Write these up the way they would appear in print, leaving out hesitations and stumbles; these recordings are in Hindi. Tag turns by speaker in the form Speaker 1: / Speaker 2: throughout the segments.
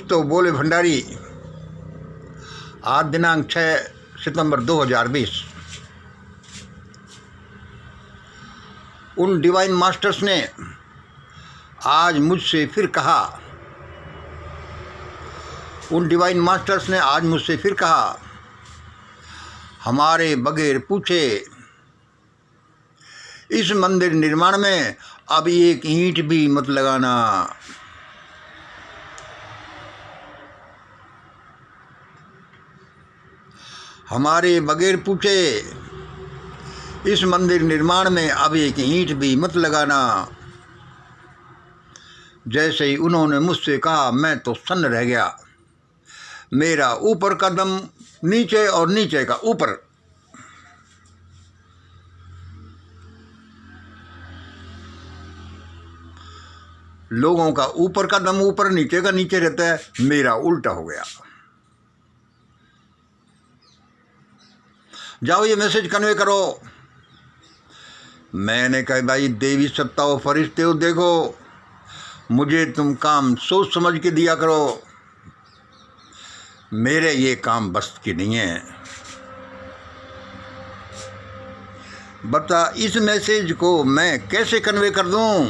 Speaker 1: दोस्तों, बोले भंडारी। आज दिनांक 6 सितंबर 2020। उन डिवाइन मास्टर्स ने आज मुझसे फिर कहा, हमारे बगैर पूछे इस मंदिर निर्माण में अब एक ईंट भी मत लगाना। हमारे बगैर पूछे इस मंदिर निर्माण में अब एक ईंट भी मत लगाना। जैसे ही उन्होंने मुझसे कहा, मैं तो सन्न रह गया। मेरा ऊपर का दम नीचे और नीचे का ऊपर। लोगों का ऊपर का दम ऊपर, नीचे का नीचे रहता है, मेरा उल्टा हो गया। जाओ ये मैसेज कन्वे करो। मैंने कहा, भाई देवी सत्ता हो, फरिश्ते हो, देखो मुझे तुम काम सोच समझ के दिया करो, मेरे ये काम बस की नहीं है। बता इस मैसेज को मैं कैसे कन्वे कर दूं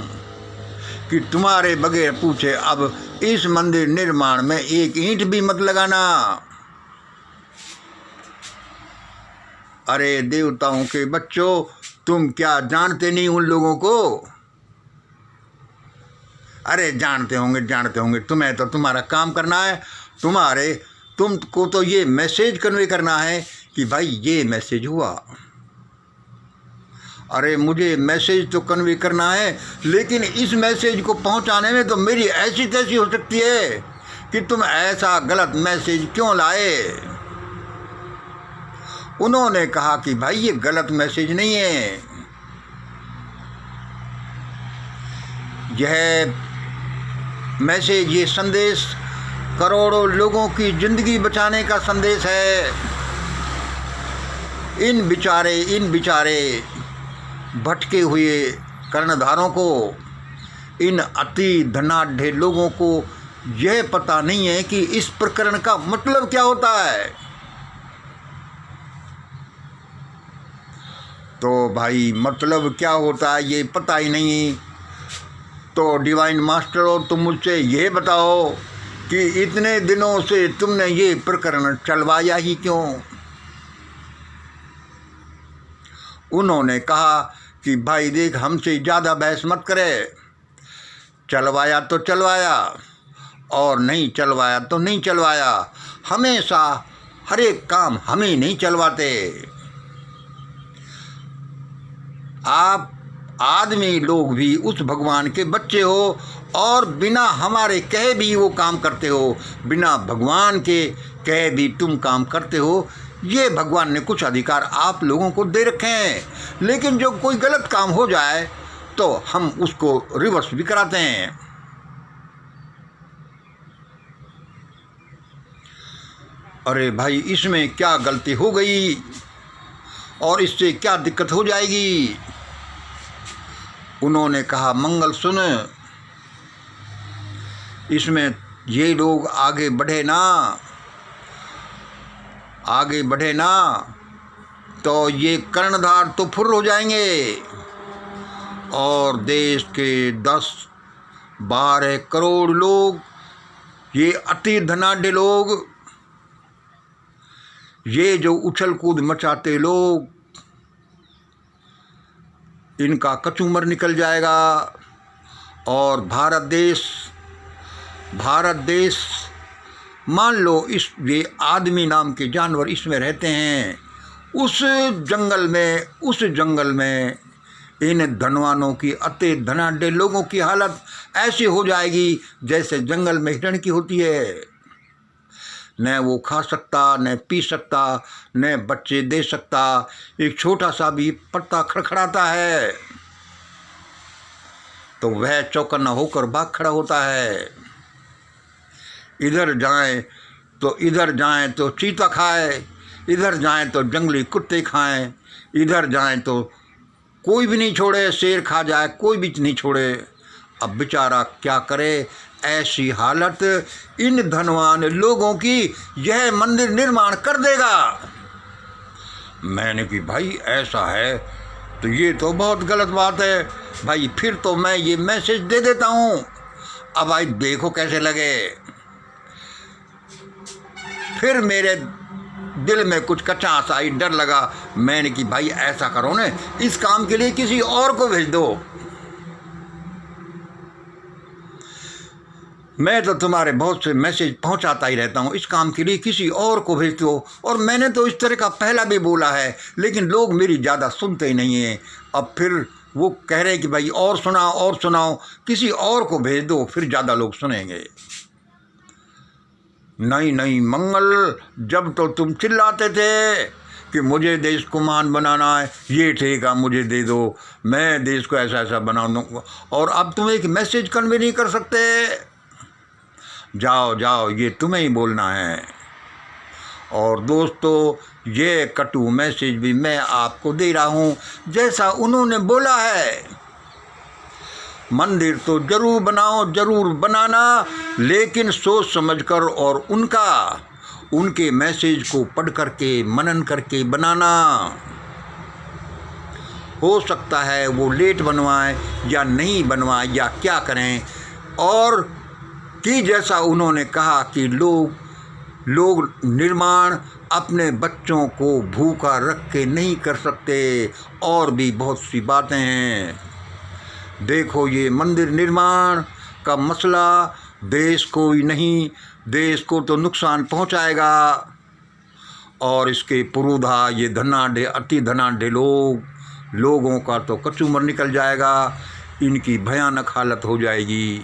Speaker 1: कि तुम्हारे बगैर पूछे अब इस मंदिर निर्माण में एक ईंट भी मत लगाना। अरे देवताओं के बच्चों, तुम क्या जानते नहीं उन लोगों को? अरे जानते होंगे, तुम्हें तो तुम्हारा काम करना है। तुमको तो ये मैसेज कन्वे करना है कि भाई ये मैसेज हुआ। अरे मुझे मैसेज तो कन्वे करना है, लेकिन इस मैसेज को पहुंचाने में तो मेरी ऐसी तैसी हो सकती है कि तुम ऐसा गलत मैसेज क्यों लाए। उन्होंने कहा कि भाई ये गलत मैसेज नहीं है, यह मैसेज, ये संदेश करोड़ों लोगों की जिंदगी बचाने का संदेश है। इन बिचारे भटके हुए कर्णधारों को, इन अति धनाढ्य लोगों को यह पता नहीं है कि इस प्रकरण का मतलब क्या होता है। तो भाई मतलब क्या होता है ये पता ही नहीं। तो डिवाइन मास्टर हो, तुम मुझसे ये बताओ कि इतने दिनों से तुमने ये प्रकरण चलवाया ही क्यों? उन्होंने कहा कि भाई देख, हमसे ज़्यादा बहस मत करे। चलवाया तो चलवाया और नहीं चलवाया तो नहीं चलवाया। हमेशा हर एक काम हम ही नहीं चलवाते। आप आदमी लोग भी उस भगवान के बच्चे हो और बिना हमारे कहे भी वो काम करते हो, बिना भगवान के कहे भी तुम काम करते हो। ये भगवान ने कुछ अधिकार आप लोगों को दे रखे हैं, लेकिन जो कोई गलत काम हो जाए तो हम उसको रिवर्स भी कराते हैं। अरे भाई इसमें क्या गलती हो गई और इससे क्या दिक्कत हो जाएगी? उन्होंने कहा, मंगल सुन, इसमें ये लोग आगे बढ़े ना तो ये कर्णधार तो फुर्र हो जाएंगे और देश के 10-12 करोड़ लोग, ये अति धनाढ्य लोग, ये जो उछल कूद मचाते लोग, इनका कचूमर निकल जाएगा। और भारत देश मान लो ये आदमी नाम के जानवर इसमें रहते हैं, उस जंगल में इन धनवानों की, अति धनाढ्य लोगों की हालत ऐसी हो जाएगी जैसे जंगल में हिरण की होती है। न वो खा सकता, न पी सकता, न बच्चे दे सकता। एक छोटा सा भी पत्ता खड़खड़ाता है तो वह चौकन्ना होकर भाग खड़ा होता है। इधर जाएं तो चीता खाए, इधर जाएं तो जंगली कुत्ते खाएं, इधर जाएं तो कोई भी नहीं छोड़े, शेर खा जाए कोई भी नहीं छोड़े। अब बेचारा क्या करे, ऐसी हालत इन धनवान लोगों की यह मंदिर निर्माण कर देगा। मैंने कि भाई ऐसा है तो ये तो बहुत गलत बात है भाई, फिर तो मैं ये मैसेज दे देता हूँ। अब भाई देखो कैसे लगे। फिर मेरे दिल में कुछ कचास आई, डर लगा। मैंने कि भाई ऐसा करो ना, इस काम के लिए किसी और को भेज दो। मैं तो तुम्हारे बहुत से मैसेज पहुंचाता ही रहता हूं, इस काम के लिए किसी और को भेज दो। और मैंने तो इस तरह का पहला भी बोला है, लेकिन लोग मेरी ज़्यादा सुनते ही नहीं हैं। अब फिर वो कह रहे हैं कि भाई और सुनाओ और सुनाओ, किसी और को भेज दो, फिर ज़्यादा लोग सुनेंगे। नहीं नहीं मंगल, जब तो तुम चिल्लाते थे कि मुझे देश को महान बनाना है, ये ठेका मुझे दे दो, मैं देश को ऐसा ऐसा बना दूँगा, और अब तुम एक मैसेज कन्वे नहीं कर सकते। जाओ जाओ, ये तुम्हें ही बोलना है। और दोस्तों, ये कटु मैसेज भी मैं आपको दे रहा हूँ जैसा उन्होंने बोला है। मंदिर तो जरूर बनाओ, जरूर बनाना, लेकिन सोच समझकर और उनके मैसेज को पढ़ करके मनन करके बनाना। हो सकता है वो लेट बनवाएं या नहीं बनवाएं या क्या करें, और कि जैसा उन्होंने कहा कि लोग निर्माण अपने बच्चों को भूखा रख के नहीं कर सकते, और भी बहुत सी बातें हैं। देखो, ये मंदिर निर्माण का मसला देश को ही नहीं, देश को तो नुकसान पहुंचाएगा, और इसके पुरोधा ये धनाढ़ अति धनाढ़ लोगों का तो कचूमर निकल जाएगा, इनकी भयानक हालत हो जाएगी।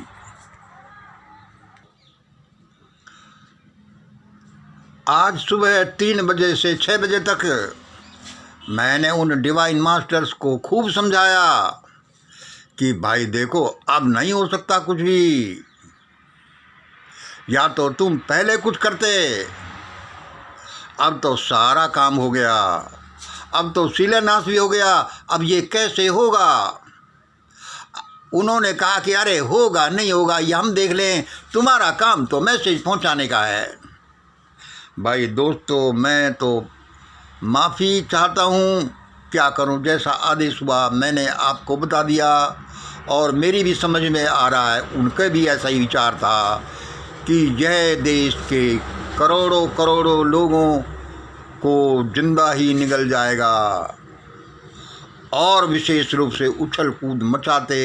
Speaker 1: आज सुबह 3 बजे से 6 बजे तक मैंने उन डिवाइन मास्टर्स को खूब समझाया कि भाई देखो, अब नहीं हो सकता कुछ भी, या तो तुम पहले कुछ करते, अब तो सारा काम हो गया, अब तो शिलान्यास भी हो गया, अब ये कैसे होगा। उन्होंने कहा कि अरे होगा नहीं होगा ये हम देख लें, तुम्हारा काम तो मैसेज पहुंचाने का है। भाई दोस्तों, मैं तो माफ़ी चाहता हूँ, क्या करूँ, जैसा आदेश हुआ मैंने आपको बता दिया, और मेरी भी समझ में आ रहा है उनके भी ऐसा ही विचार था कि यह देश के करोड़ों करोड़ों लोगों को जिंदा ही निगल जाएगा, और विशेष रूप से उछल कूद मचाते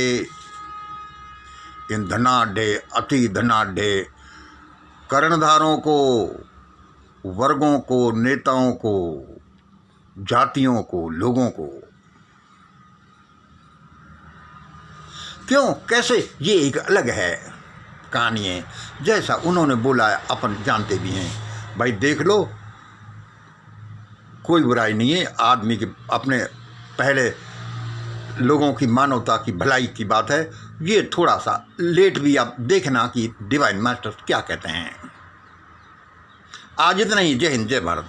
Speaker 1: इन धनाढ़ अति धनाढ़ कर्णधारों को, वर्गों को, नेताओं को, जातियों को, लोगों को। क्यों, कैसे, ये एक अलग है कहानी है। जैसा उन्होंने बोला है अपन जानते भी हैं। भाई देख लो, कोई बुराई नहीं है, आदमी के अपने पहले लोगों की मानवता की भलाई की बात है। ये थोड़ा सा लेट भी आप देखना कि डिवाइन मास्टर्स क्या कहते हैं। आज इतना ही। जय हिंद, जय भारत।